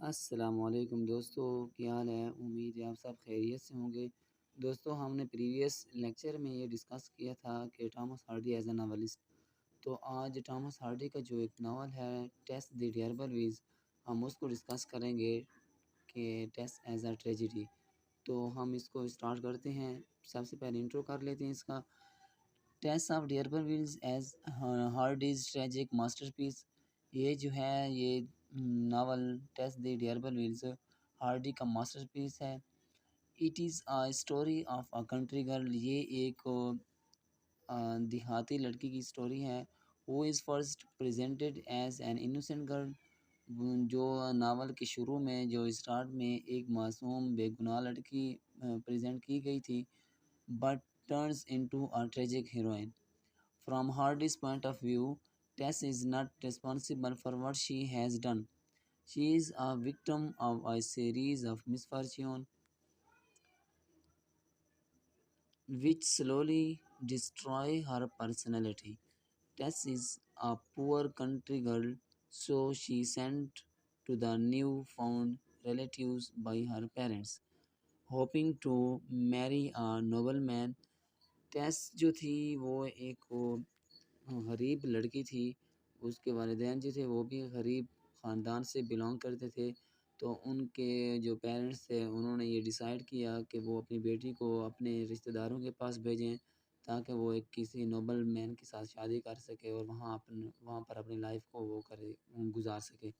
अस्सलामुअलैकुम दोस्तों, क्या हाल है? उम्मीद है आप सब खैरियत से होंगे। दोस्तों, हमने प्रीवियस लेक्चर में ये डिस्कस किया था कि Thomas Hardy as a novelist. तो आज थॉमस हार्डी का जो एक नावल है टेस द डियरबलवीज, हम उसको डिस्कस करेंगे कि टेस एज़ अ ट्रेजेडी। तो हम इसको स्टार्ट करते हैं। सबसे पहले इंट्रो कर लेते हैं इसका। Tess of d'Urbervilles as Hardy's tragic masterpiece. ये जो है ये novel Tess the d'Urbervilles Hardy का मास्टरपीस है। It is a story of a country girl. ये एक देहाती लड़की की स्टोरी है। वो is first presented as an innocent girl. जो नावल के शुरू में जो स्टार्ट में एक मासूम बेगुनाह लड़की प्रेजेंट की गई थी, but turns into a tragic heroine. From Hardy's point of view, Tess is not responsible for what she has done. She is a victim of a series of misfortune which slowly destroy her personality. Tess is a poor country girl, so she sent to the new-found relatives by her parents, hoping to marry a nobleman. टेस जो थी वो एक गरीब लड़की थी। उसके वालिदैन जो थे वो भी गरीब ख़ानदान से बिलोंग करते थे। तो उनके जो पेरेंट्स थे उन्होंने ये डिसाइड किया कि वो अपनी बेटी को अपने रिश्तेदारों के पास भेजें, ताकि वो एक किसी नोबल मैन के साथ शादी कर सके और वहाँ पर अपनी लाइफ को वो करे गुजार सके।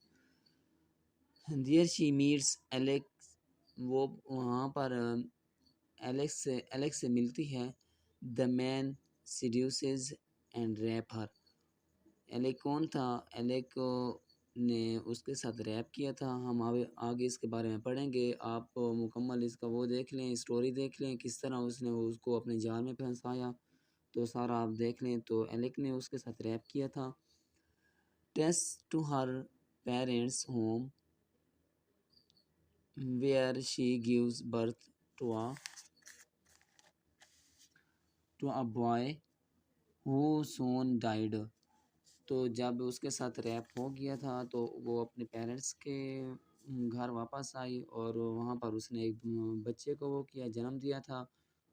There she meets Alex. वो वहाँ पर एलेक्स से मिलती है। The man seduces and rape her. Alec कौन था? एलेक ने उसके साथ रैप किया था। हम आगे इसके बारे में पढ़ेंगे। आप मुकम्मल इसका वो देख लें, स्टोरी देख लें किस तरह उसने उसको अपने जाल में फंसाया, तो सारा आप देख लें। तो एलेक ने उसके साथ रैप किया था। Tess to her parents home where she gives birth to a boy who soon died. तो जब उसके साथ रैप हो गया था तो वो अपने पेरेंट्स के घर वापस आई और वहाँ पर उसने एक बच्चे को वो किया जन्म दिया था,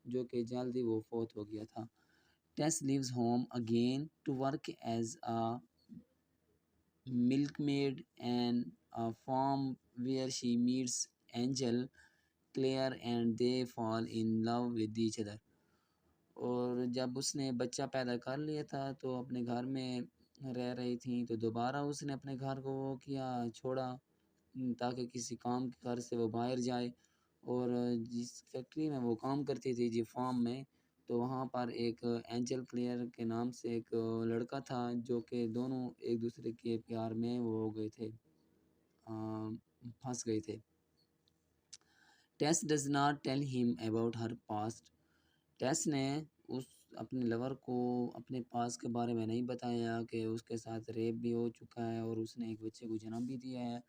जो कि जल्दी वो फोत हो गया था। Tess lives home again to work as a milkmaid and a farm where she meets Angel, Claire and they fall in love with each other. और जब उसने बच्चा पैदा कर लिया था तो अपने घर में रह रही थी, तो दोबारा उसने अपने घर को वो किया छोड़ा, ताकि किसी काम के घर से वो बाहर जाए। और जिस फैक्ट्री में वो काम करती थी जी फार्म में, तो वहाँ पर एक एंजल क्लियर के नाम से एक लड़का था, जो कि दोनों एक दूसरे के प्यार में वो हो गए थे, फंस गए थे। Tess does not tell him about her past. Tess ने उस अपने लवर को अपने पास के बारे में नहीं बताया कि उसके साथ रेप भी हो चुका है और उसने एक बच्चे को जन्म भी दिया है।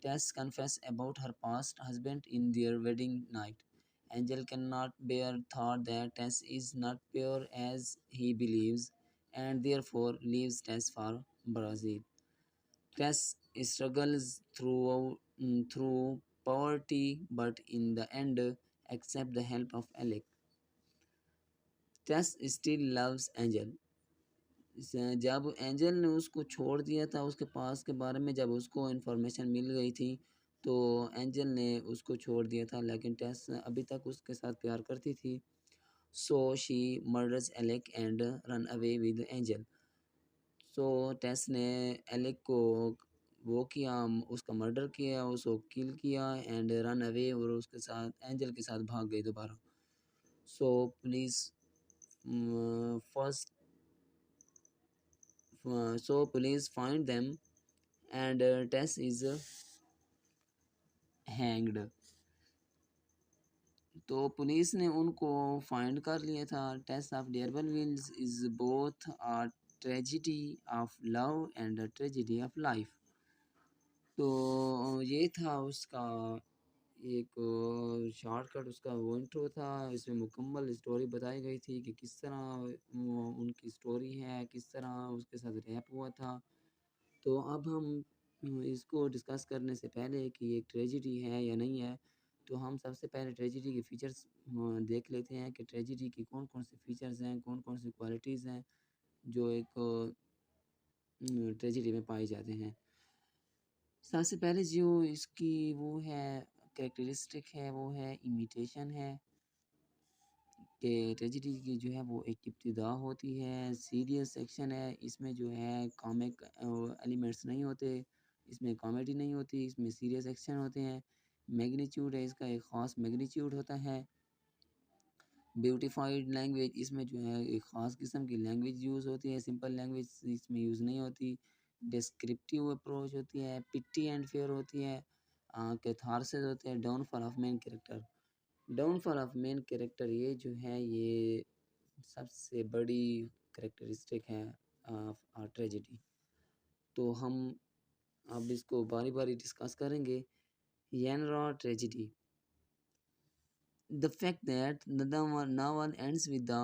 Tess confess about her past husband in their wedding night. Angel can not bear thought that Tess is not pure as he believes and therefore leaves Tess for Brazil. Tess struggles through poverty, but in the end accept the help of Alec. Tess still loves Angel. जब Angel ने उसको छोड़ दिया था, उसके पास के बारे में जब उसको इन्फॉर्मेशन मिल गई थी, तो एंजल ने उसको छोड़ दिया था, लेकिन टेस अभी तक उसके साथ प्यार करती थी। So she murders Alec and run away with Angel. So Tess ने एलेक को वो किया, उसका मर्डर किया, उसको किल किया एंड रन अवे, और उसके साथ एंजल के साथ भाग गई दोबारा। So police first so police find them and Tess is hanged। तो पुलिस ने उनको फाइंड कर लिया था। Tess of d'Urbervilles is both a tragedy of love and a tragedy of life. तो ये था उसका एक शॉर्टकट, उसका वो इंट्रो था। इसमें मुकम्मल स्टोरी बताई गई थी कि किस तरह उनकी स्टोरी है, किस तरह उसके साथ रैप हुआ था। तो अब हम इसको डिस्कस करने से पहले कि ये ट्रेजेडी है या नहीं है, तो हम सबसे पहले ट्रेजेडी के फीचर्स देख लेते हैं कि ट्रेजेडी की कौन-कौन से फीचर्स हैं, कौन-कौन सी क्वालिटीज़ हैं, जो एक ट्रेजेडी में पाए जाते हैं। सबसे पहले जो इसकी वो है कैरेक्टरिस्टिक है, वो है इमिटेशन है कि ट्रेजेडी की जो है वो एक इब्तिदा होती है, सीरियस सेक्शन है, इसमें जो है कॉमिक एलिमेंट्स नहीं होते, इसमें कॉमेडी नहीं होती, इसमें सीरियस एक्शन होते हैं। मैग्नीट्यूड है, इसका एक ख़ास मैग्नीट्यूड होता है। ब्यूटीफाइड लैंग्वेज, इसमें जो है एक ख़ास किस्म की लैंग्वेज यूज़ होती है, सिंपल लैंग्वेज इसमें यूज़ नहीं होती। डिस्क्रिप्टिव अप्रोच होती है, पिट्टी एंड फेयर होती है, कैथारसिस होते हैं, downfall of main character. Downfall of main character ये जो है ये सबसे बड़ी कैरेक्टरिस्टिक है ट्रेजेडी। तो हम अब इसको बारी बारी डिस्कस करेंगे। यानरा tragedy, the fact that the novel ends with the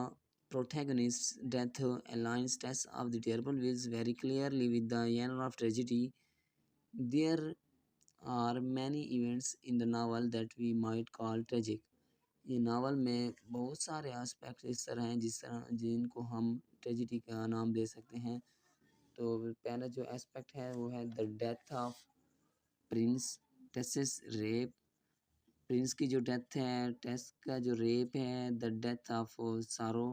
protagonist's death aligns test of the terrible wills very clearly with the genre of tragedy. There are many events in the novel that we might call tragic. ये novel में बहुत सारे aspect इस तरह हैं जिस तरह जिनको हम ट्रेजिडी का नाम दे सकते हैं। तो पहला जो एस्पेक्ट है वो है the death of Prince, Tess's rape, Prince की जो डेथ है, टेस का जो रेप है, द डेथ ऑफ सारो।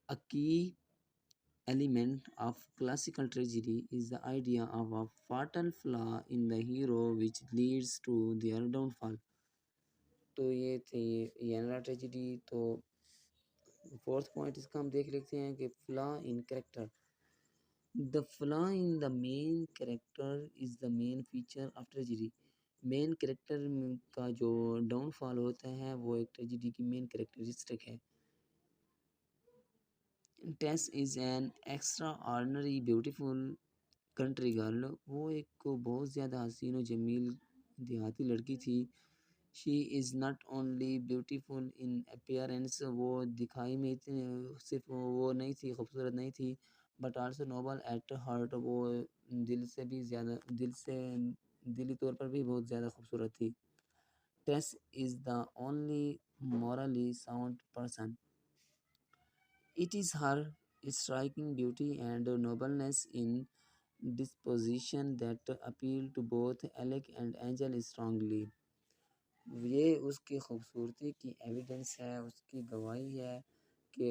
अ की element of classical tragedy is the idea of a fatal flaw in the hero which leads to their downfall. तो ये थी यानरा ट्रेजेडी। तो फोर्थ पॉइंट इसका हम देख लेते हैं कि flaw in character. The flaw in the main character is the main feature of tragedy. Main character का जो डाउनफॉल होता है वो एक ट्रेजेडी की मेन कैरेक्टरिस्टिक है। Tess is an extraordinary beautiful country girl, वो एक बहुत ज़्यादा हसीन और जमील देहाती लड़की थी। She is not only beautiful in appearance, वो दिखाई में इतनी सिर्फ वो नहीं थी, खूबसूरत नहीं थी, but also noble at heart, वो दिल से भी ज़्यादा दिली तौर पर भी बहुत ज़्यादा खूबसूरत थी। Tess is the only morally sound person. It is her striking beauty and nobleness in disposition that appeal to both Alec and Angel strongly. ये उसकी खूबसूरती की एविडेंस है, उसकी गवाही है कि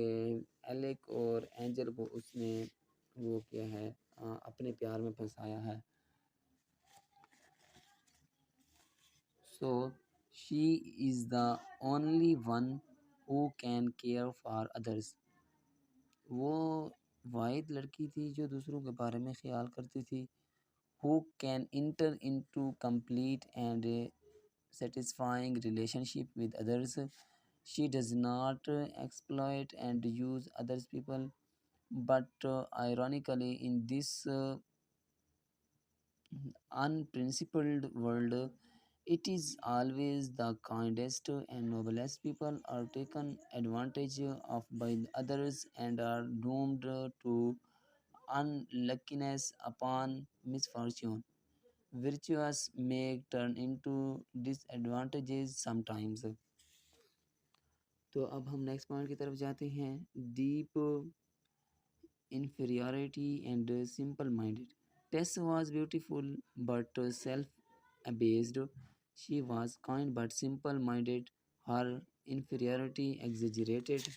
एलेक और एंजल को उसने वो किया है, अपने प्यार में फंसाया है। So she is the only one who can care for others. वो वाहिद लड़की थी जो दूसरों के बारे में ख्याल करती थी। Who can inter into complete and satisfying relationship with others. She does not exploit and use others people, but ironically, in this unprincipled world, it is always the kindest and noblest people are taken advantage of by others and are doomed to unluckiness upon misfortune. Virtuous may turn into disadvantages sometimes. तो अब हम next point की तरफ जाते हैं। Deep inferiority and simple-minded. Tess was beautiful but self-abased. She was kind but simple-minded. Her inferiority exaggerated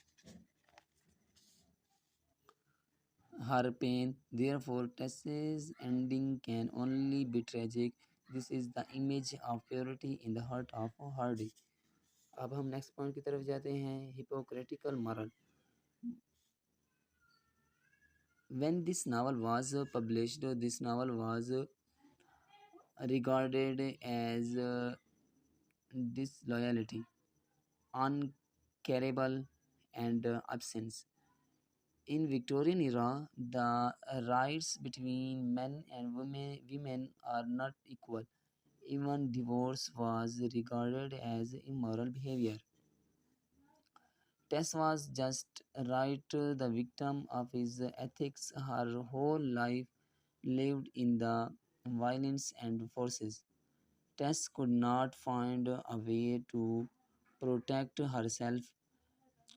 her pain. Therefore, Tess's ending can only be tragic. This is the image of purity in the heart of Hardy. अब हम next point की तरफ जाते हैं। Hypocritical moral. When this novel was published, this novel was regarded as disloyalty, uncareable, and absence. In Victorian era, the rights between men and women are not equal. Even divorce was regarded as immoral behavior. Tess was just right, the victim of his ethics. Her whole life lived in the violence and forces. Tess could not find a way to protect herself.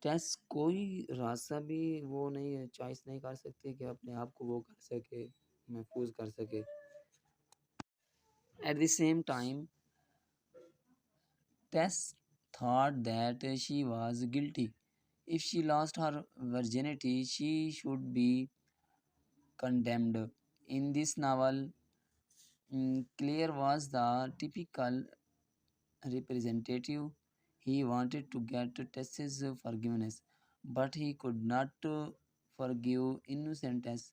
टेस कोई रास्ता भी वो नहीं choice नहीं कर सकती कि अपने आप को वो कर सके, महफूज कर सके। At the same time, Tess thought that she was guilty. If she lost her virginity, she should be condemned. In this novel, Claire was the typical representative. He wanted to get Tess's forgiveness, but he could not forgive innocent Tess.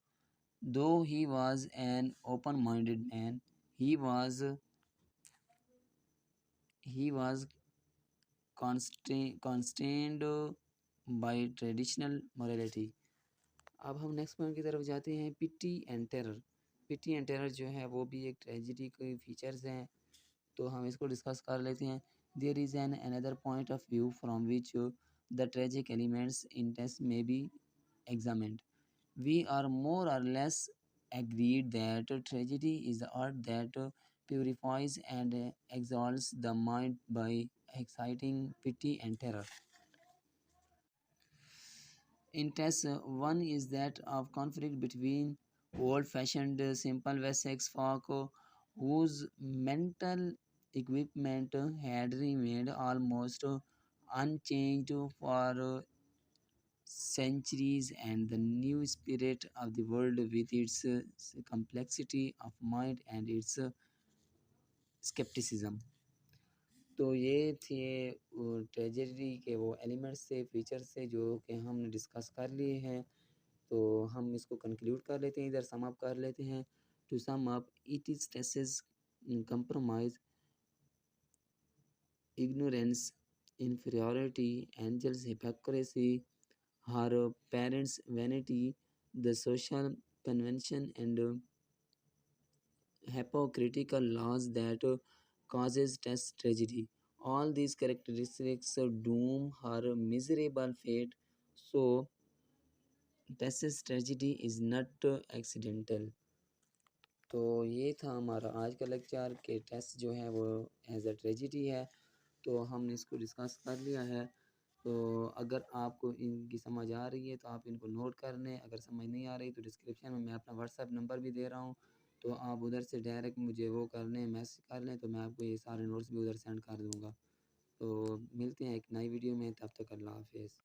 Though he was an open-minded man, he was he was constrained by traditional morality. अब हम next point की तरफ जाते हैं, pity and terror. Pity and terror जो है वो भी एक ट्रेजिडी के फीचर्स हैं, तो हम इसको डिस्कस कर लेते हैं। There is an another point of view from which the tragic elements in Tess may be examined. We are more or less agreed that tragedy is the art that purifies and exalts the mind by exciting pity and terror. In Tess, one is that of conflict between old-fashioned, simple Wessex folk whose mental equipment had remained almost unchanged for centuries, and the new spirit of the world with its complexity of mind and its skepticism. तो ये थे treasury के वो elements थे, features थे जो कि हमने डिस्कस कर लिए हैं। तो हम इसको कंक्लूड कर लेते हैं, इधर सम अप कर लेते हैं। To sum up, it is Tess's compromise, ignorance, inferiority, Angel's hypocrisy, her parents' vanity, the social convention, and hypocritical laws that causes Tess tragedy. All these characteristics doom her miserable fate. So Tess's tragedy is not accidental. तो ये था हमारा आज का lecture कि test जो है वो एज अ ट्रेजिडी है, तो हमने इसको डिस्कस कर लिया है। तो अगर आपको इनकी समझ आ रही है तो आप इनको नोट कर लें, अगर समझ नहीं आ रही तो डिस्क्रिप्शन में मैं अपना व्हाट्सएप नंबर भी दे रहा हूँ, तो आप उधर से डायरेक्ट मुझे वो कर लें, मैसेज कर लें, तो मैं आपको ये सारे नोट्स भी उधर सेंड कर दूँगा। तो मिलते हैं एक नई वीडियो में, तब तक अल्लाह हाफिज़।